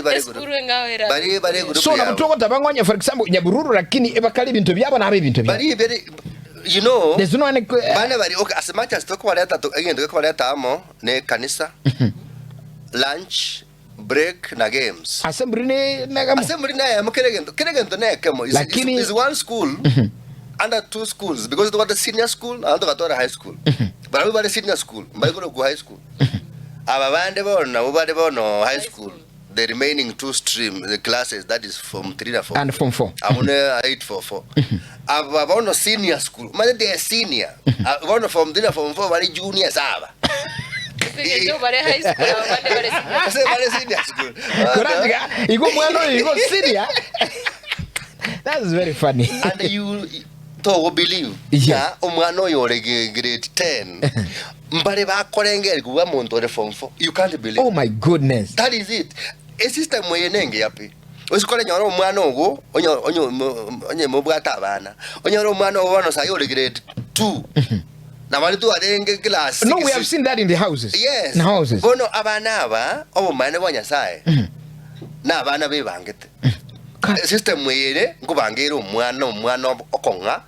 bali so na mtu tabangwanya for example Nyabururu lakini ebakali bintu byabo na bintu byabo bali very you know there's no one bana bali okay as much as toko baleta agenda ko baleta amo ne kanisa lunch break na games assembly na ya mkeregendo ne kemo is one school under two schools because it was the senior school and the high school but we were the senior school mbali ko high school ababande bono high school the remaining two the classes that is from 3 to 4 and from 4 amune 8 for 4 ababono senior school man they are senior bono from 3 to 4 bali junior saba Yo bare high school bare senior school correct iko mwana iko senior that's very funny and you to believe ya omwana oyore grade 10 mbare bakorengere kuba muntu ore form 4 you can't believe oh my goodness that is it a system moyenenge yapi osikole nyoro omwana ogo onye mobwata abana onyoro omwana ogo bano sayore grade 2 na bali tu arenge class 6 no we have seen that in the houses yes in houses bono abana aba obo mane bonyasaye na abana bebangete system moyere ngubangere omwana okonga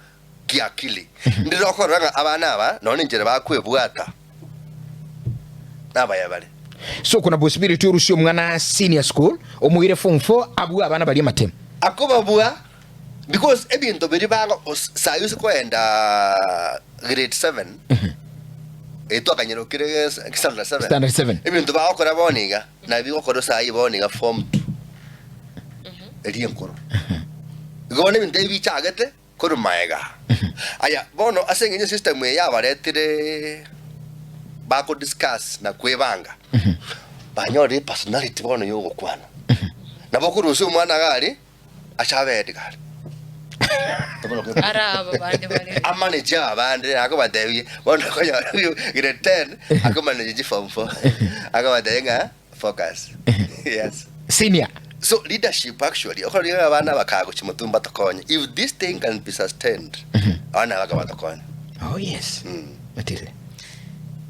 kiakili ndiro koranga abana aba none njere bakwebwata naba yabale so kuna possibility urusyo mwana senior school omuire form 4 abu abana bali matem akoba bua because ebinto biri banga sayusi kwenda grade 7 eto akanyero kire standard 7 ebinto bakora boniga na bikokoro sayi boniga form 2 eliyenkoro gone binte bichagete koru maega aya bono asengenye system ya baretire bako discuss na kwebanga banyore personality bono yo gukwana nabokurusu umwana gari achabedi gari araba bande bale amanager abande akabadebi bono koyo grade 10 akamanage form 4 akabadenga focus yes senior so leadership actually okori abana bakago chimutumba tokonya if this thing can be sustained abana bakabatokonya oh yes matile